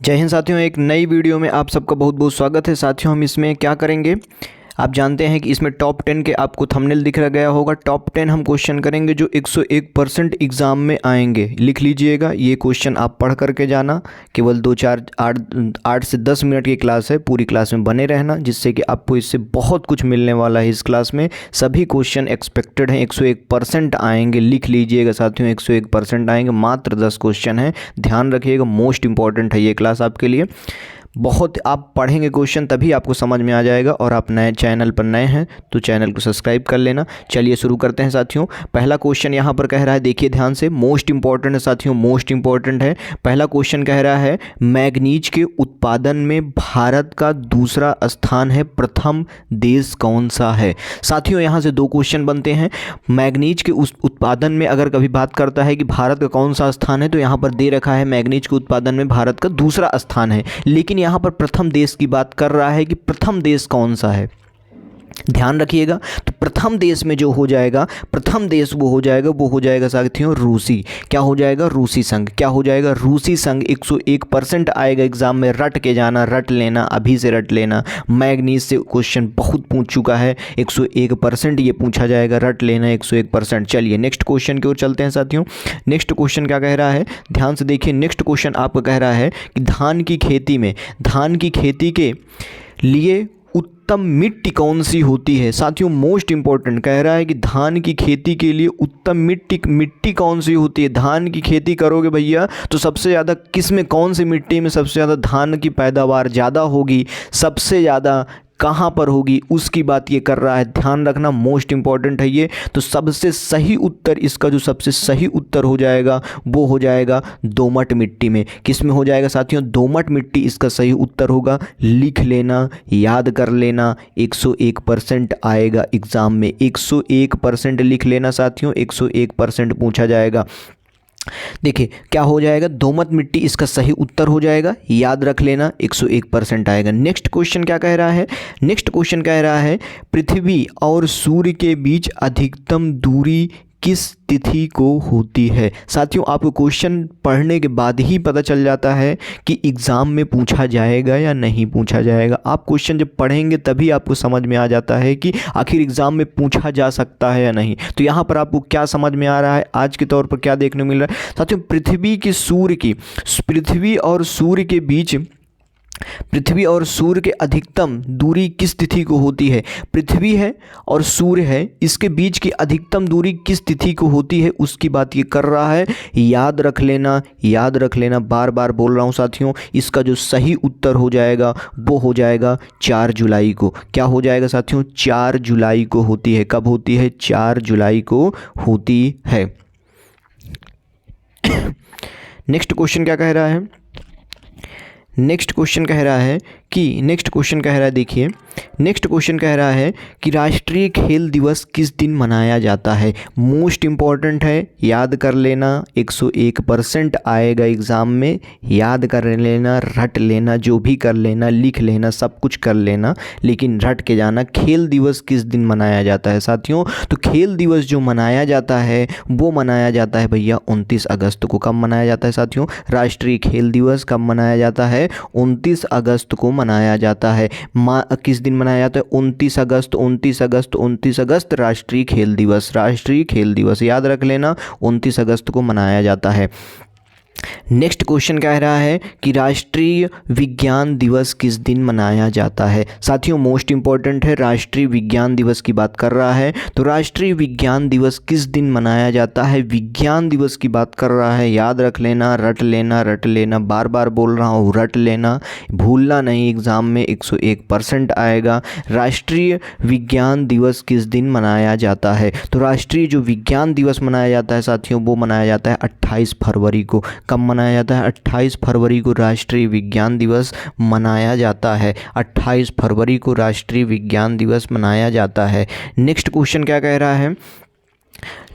जय हिंद साथियों, एक नई वीडियो में आप सबका बहुत बहुत स्वागत है। साथियों हम इसमें क्या करेंगे, आप जानते हैं कि इसमें टॉप 10 के आपको थंबनेल दिख गया होगा। टॉप 10 हम क्वेश्चन करेंगे जो 101% एग्ज़ाम में आएंगे। लिख लीजिएगा, ये क्वेश्चन आप पढ़ करके जाना। केवल 8 से 10 मिनट की क्लास है, पूरी क्लास में बने रहना, जिससे कि आपको इससे बहुत कुछ मिलने वाला है। इस क्लास में सभी क्वेश्चन एक्सपेक्टेड हैं, 101% आएंगे। लिख लीजिएगा साथियों, 101% आएंगे। मात्र 10 क्वेश्चन हैं, ध्यान रखिएगा। मोस्ट इंपॉर्टेंट है ये क्लास आपके लिए। बहुत आप पढ़ेंगे क्वेश्चन तभी आपको समझ में आ जाएगा। और आप नए चैनल पर नए हैं तो चैनल को सब्सक्राइब कर लेना। चलिए शुरू करते हैं साथियों। पहला क्वेश्चन यहाँ पर कह रहा है, देखिए ध्यान से, मोस्ट इंपॉर्टेंट है साथियों, मोस्ट इंपॉर्टेंट है। पहला क्वेश्चन कह रहा है, मैग्नीज के उत्पादन में भारत का दूसरा स्थान है, प्रथम देश कौन सा है। साथियों यहाँ से दो क्वेश्चन बनते हैं। मैग्नीज के उस उत्पादन में अगर कभी बात करता है कि भारत का कौन सा स्थान है, तो यहाँ पर दे रखा है मैग्नीज के उत्पादन में भारत का दूसरा स्थान है। लेकिन यहाँ पर प्रथम देश की बात कर रहा है कि प्रथम देश कौन सा है। ध्यान रखिएगा, तो प्रथम देश में जो हो जाएगा, प्रथम देश वो हो जाएगा साथियों रूसी। क्या हो जाएगा? रूसी संघ। क्या हो जाएगा? रूसी संघ। 101% आएगा एग्जाम में। रट के जाना, रट लेना, अभी से रट लेना। मैग्नीज से क्वेश्चन बहुत पूछ चुका है, 101% ये पूछा जाएगा, रट लेना 101%। चलिए नेक्स्ट क्वेश्चन की ओर चलते हैं साथियों। नेक्स्ट क्वेश्चन क्या कह रहा है, ध्यान से देखिए। नेक्स्ट क्वेश्चन आपका कह रहा है कि धान की खेती के लिए उत्तम मिट्टी कौन सी होती है। साथियों मोस्ट इंपॉर्टेंट कह रहा है कि धान की खेती के लिए उत्तम मिट्टी कौन सी होती है। धान की खेती करोगे भैया तो सबसे ज़्यादा किस में, कौन सी मिट्टी में सबसे ज़्यादा धान की पैदावार ज़्यादा होगी, सबसे ज़्यादा कहाँ पर होगी, उसकी बात ये कर रहा है। ध्यान रखना, मोस्ट इंपॉर्टेंट है ये। तो सबसे सही उत्तर, इसका जो सबसे सही उत्तर हो जाएगा वो हो जाएगा दोमट मिट्टी में। किस में हो जाएगा साथियों? दोमट मिट्टी इसका सही उत्तर होगा। लिख लेना, याद कर लेना, 101% आएगा एग्ज़ाम में। 101% लिख लेना साथियों, 101% पूछा जाएगा। देखिए क्या हो जाएगा, दोमट मिट्टी इसका सही उत्तर हो जाएगा। याद रख लेना, 101% आएगा। नेक्स्ट क्वेश्चन क्या कह रहा है, नेक्स्ट क्वेश्चन कह रहा है, पृथ्वी और सूर्य के बीच अधिकतम दूरी किस तिथि को होती है। साथियों आपको क्वेश्चन पढ़ने के बाद ही पता चल जाता है कि एग्ज़ाम में पूछा जाएगा या नहीं पूछा जाएगा। आप क्वेश्चन जब पढ़ेंगे तभी आपको समझ में आ जाता है कि आखिर एग्ज़ाम में पूछा जा सकता है या नहीं। तो यहाँ पर आपको क्या समझ में आ रहा है, आज के तौर पर क्या देखने को मिल रहा है साथियों, पृथ्वी और सूर्य के अधिकतम दूरी किस तिथि को होती है। पृथ्वी है और सूर्य है, इसके बीच की अधिकतम दूरी किस तिथि को होती है, उसकी बात ये कर रहा है। याद रख लेना, याद रख लेना, बार बार बोल रहा हूँ साथियों। इसका जो सही उत्तर हो जाएगा वो हो जाएगा 4 जुलाई को। क्या हो जाएगा साथियों? 4 जुलाई को होती है। कब होती है? 4 जुलाई को होती है। नेक्स्ट क्वेश्चन क्या कह रहा है, नेक्स्ट क्वेश्चन कह रहा है देखिए, नेक्स्ट क्वेश्चन कह रहा है कि राष्ट्रीय खेल दिवस किस दिन मनाया जाता है। मोस्ट इंपॉर्टेंट है, याद कर लेना, 101% आएगा एग्ज़ाम में। याद कर लेना, रट लेना, जो भी कर लेना, लिख लेना, सब कुछ कर लेना, लेकिन रट के जाना। खेल दिवस किस दिन मनाया जाता है साथियों? तो खेल दिवस जो मनाया जाता है वो मनाया जाता है भैया 29 अगस्त को। कब मनाया जाता है साथियों? राष्ट्रीय खेल दिवस कब मनाया जाता है? 29 अगस्त को मनाया जाता है। किस दिन मनाया जाता है? 29 अगस्त राष्ट्रीय खेल दिवस, राष्ट्रीय खेल दिवस याद रख लेना, 29 अगस्त को मनाया जाता है। नेक्स्ट क्वेश्चन कह रहा है कि राष्ट्रीय विज्ञान दिवस किस दिन मनाया जाता है। साथियों मोस्ट इंपॉर्टेंट है, राष्ट्रीय विज्ञान दिवस की बात कर रहा है। तो राष्ट्रीय विज्ञान दिवस किस दिन मनाया जाता है, विज्ञान दिवस की बात कर रहा है। याद रख लेना, रट लेना, रट लेना, बार बार बोल रहा हूँ, रट लेना, भूलना नहीं। एग्ज़ाम में 101% आएगा। राष्ट्रीय विज्ञान दिवस किस दिन मनाया जाता है? तो राष्ट्रीय जो विज्ञान दिवस मनाया जाता है साथियों वो मनाया जाता है 28 फरवरी को। कब मनाया जाता है? 28 फरवरी को राष्ट्रीय विज्ञान दिवस मनाया जाता है। 28 फरवरी को राष्ट्रीय विज्ञान दिवस मनाया जाता है। नेक्स्ट क्वेश्चन क्या कह रहा है,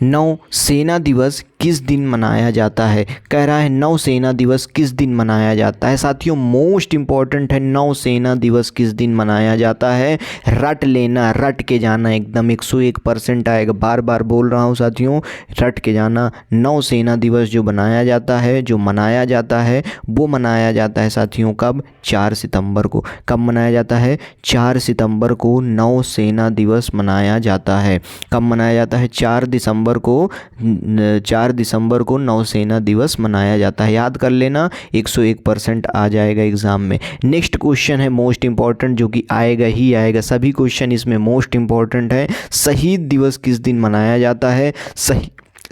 नौसेना दिवस किस दिन मनाया जाता है? कह रहा है नौसेना दिवस किस दिन मनाया जाता है। साथियों मोस्ट इम्पॉर्टेंट है, नौसेना दिवस किस दिन मनाया जाता है। रट लेना, रट के जाना, एकदम 101% आएगा। बार बार बोल रहा हूँ साथियों, रट के जाना। नौसेना दिवस जो बनाया जाता है, जो मनाया जाता है, वो मनाया जाता है साथियों कब? 4 सितंबर को। कब मनाया जाता है? 4 सितंबर को नौसेना दिवस मनाया जाता है। कब मनाया जाता है? 4 दिसंबर को नौसेना दिवस मनाया जाता है। याद कर लेना, 101% आ जाएगा एग्ज़ाम में। नेक्स्ट क्वेश्चन है मोस्ट इंपॉर्टेंट, जो कि आएगा ही आएगा। सभी क्वेश्चन इसमें मोस्ट इंपॉर्टेंट है। शहीद दिवस किस दिन मनाया जाता है?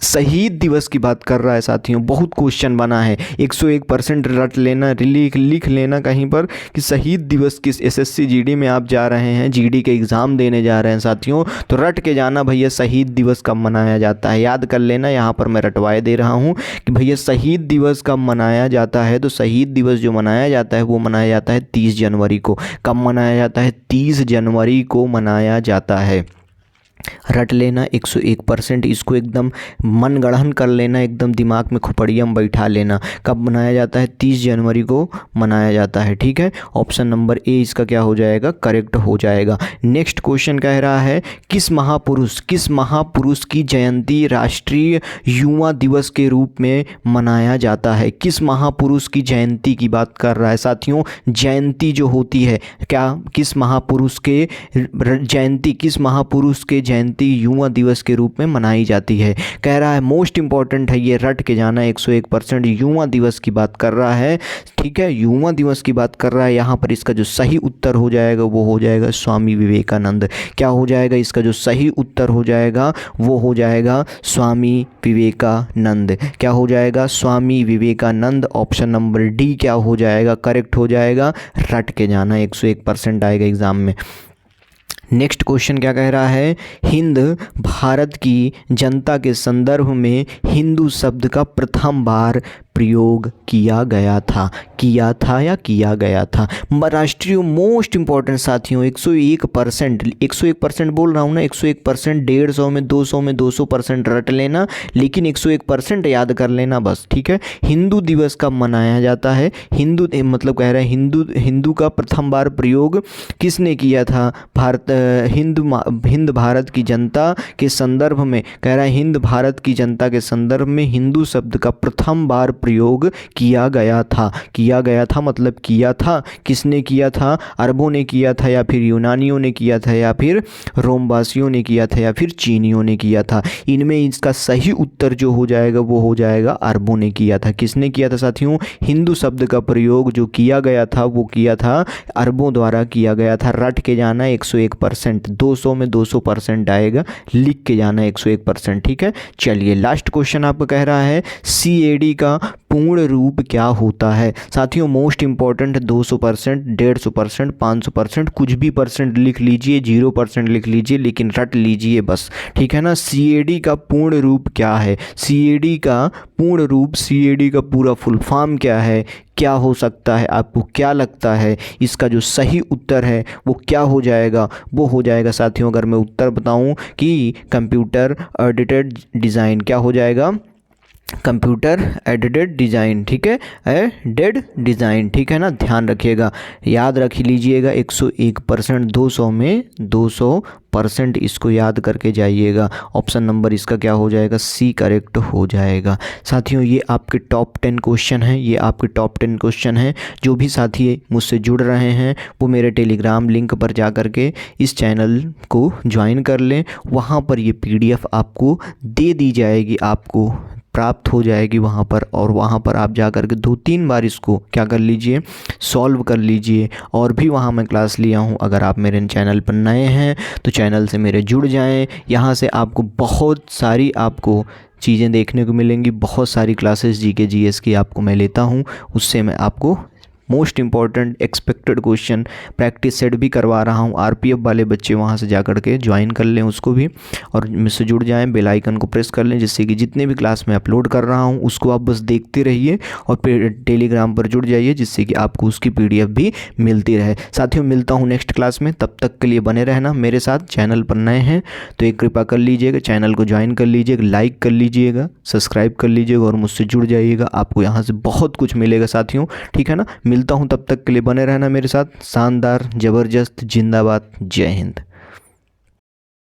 शहीद दिवस की बात कर रहा है साथियों। बहुत क्वेश्चन बना है, 101% रट लेना, लिख लेना कहीं पर कि शहीद दिवस किस। एसएससी जीडी में आप जा रहे हैं, जीडी के एग्ज़ाम देने जा रहे हैं साथियों, तो रट के जाना भैया शहीद दिवस कब मनाया जाता है। याद कर लेना, यहाँ पर मैं रटवाए दे रहा हूँ कि भैया शहीद दिवस कब मनाया जाता है। तो शहीद दिवस जो मनाया जाता है वो मनाया जाता है 30 जनवरी को। कब मनाया जाता है? 30 जनवरी को मनाया जाता है। रट लेना 101%, इसको एकदम मनगढ़ंत कर लेना, एकदम दिमाग में खोपड़िया में बैठा लेना। कब मनाया जाता है? 30 जनवरी को मनाया जाता है। ठीक है, ऑप्शन नंबर ए इसका क्या हो जाएगा? करेक्ट हो जाएगा। नेक्स्ट क्वेश्चन कह रहा है किस महापुरुष की जयंती राष्ट्रीय युवा दिवस के रूप में मनाया जाता है। किस महापुरुष की जयंती की बात कर रहा है साथियों। जयंती जो होती है क्या, किस महापुरुष के जयंती, किस महापुरुष के जयंती युवा दिवस के रूप में मनाई जाती है। कह रहा है मोस्ट इंपॉर्टेंट है ये, रट के जाना 101%। युवा दिवस की बात कर रहा है, ठीक है, युवा दिवस की बात कर रहा है। यहाँ पर इसका जो सही उत्तर हो जाएगा वो हो जाएगा स्वामी विवेकानंद। क्या हो जाएगा? इसका जो सही उत्तर हो जाएगा वो हो जाएगा स्वामी विवेकानंद। क्या हो जाएगा? Swami Vivekananda. Option number D क्या हो जाएगा? करेक्ट हो जाएगा। रट के जाना, 101% आएगा एग्जाम में। नेक्स्ट क्वेश्चन क्या कह रहा है? हिंद भारत की जनता के संदर्भ में हिंदू शब्द का प्रथम बार प्रयोग किया गया था। किया गया था। राष्ट्रीय मोस्ट इंपॉर्टेंट साथियों, 101% बोल रहा हूँ ना, 101%, 150 में 200 में 200% रट लेना, लेकिन 101% याद कर लेना बस। ठीक है, हिंदू दिवस कब मनाया जाता है? हिंदू मतलब कह रहा है हिंदू का प्रथम बार प्रयोग किसने किया था? हिंद भारत की जनता के संदर्भ में, कह रहा है हिंद भारत की जनता के संदर्भ में हिंदू शब्द का प्रथम बार प्रयोग किया गया था। किया गया था मतलब किया था। किसने किया था? अरबों ने किया था, या फिर यूनानियों ने किया था, या फिर रोमवासियों ने किया था, या फिर चीनियों ने किया था। इनमें इसका सही उत्तर जो हो जाएगा वो हो जाएगा अरबों ने किया था। किसने किया था साथियों? हिंदू शब्द का प्रयोग जो किया गया था वो किया था अरबों द्वारा किया गया था। रट के जाना 101%, 200 में 200% आएगा, लिख के जाना 101%। ठीक है, चलिए लास्ट क्वेश्चन आपको कह रहा है CAD का पूर्ण रूप क्या होता है। साथियों मोस्ट इंपॉर्टेंट, 200%, 150%, 500%, कुछ भी परसेंट लिख लीजिए, 0% लिख लीजिए, लेकिन रट लीजिए बस। ठीक है ना। CAD का पूर्ण रूप क्या है? CAD का पूर्ण रूप, CAD का पूरा फुल फॉर्म क्या है? क्या हो सकता है? आपको क्या लगता है इसका जो सही उत्तर है वो क्या हो जाएगा? वो हो जाएगा साथियों, अगर मैं उत्तर बताऊं कि कंप्यूटर एडेड डिज़ाइन। क्या हो जाएगा? Computer aided design. ठीक है, एडेड डिज़ाइन। ठीक है ना, ध्यान रखिएगा, याद रख लीजिएगा 101%, 200 में 200% इसको याद करके जाइएगा। ऑप्शन नंबर इसका क्या हो जाएगा? C करेक्ट हो जाएगा। साथियों ये आपके टॉप 10 क्वेश्चन हैं, ये आपके टॉप 10 क्वेश्चन हैं। जो भी साथी मुझसे जुड़ रहे हैं वो मेरे टेलीग्राम लिंक पर जा कर के इस चैनल को ज्वाइन कर लें। वहाँ पर ये PDF आपको दे दी जाएगी, आपको प्राप्त हो जाएगी वहाँ पर, और वहाँ पर आप जा कर के 2-3 बार इसको क्या कर लीजिए? सॉल्व कर लीजिए। और भी वहाँ मैं क्लास लिया हूँ। अगर आप मेरे चैनल पर नए हैं तो चैनल से मेरे जुड़ जाएं। यहाँ से आपको बहुत सारी आपको चीज़ें देखने को मिलेंगी। बहुत सारी क्लासेस GK GS की आपको मैं लेता हूँ, उससे मैं आपको most important expected question practice set भी करवा रहा हूँ। आरपीएफ वाले बच्चे वहाँ से जा कर के ज्वाइन कर लें उसको भी, और मुझसे जुड़ जाएं, बेल आइकन को प्रेस कर लें, जिससे कि जितने भी क्लास में अपलोड कर रहा हूँ उसको आप बस देखते रहिए, और फिर टेलीग्राम पर जुड़ जाइए, जिससे कि आपको उसकी पीडीएफ भी मिलती रहे। साथियों, मिलता हूँ नेक्स्ट क्लास में, तब तक के लिए बने रहना मेरे साथ। चैनल पर नए हैं तो एक कृपा कर लीजिएगा, चैनल को ज्वाइन कर लीजिएगा, लाइक कर लीजिएगा, सब्सक्राइब कर लीजिएगा और मुझसे जुड़ जाइएगा। आपको यहाँ से बहुत कुछ मिलेगा साथियों, ठीक है ना। मिलता हूँ, तब तक के लिए बने रहना मेरे साथ। शानदार, ज़बरदस्त, जिंदाबाद, जय हिंद।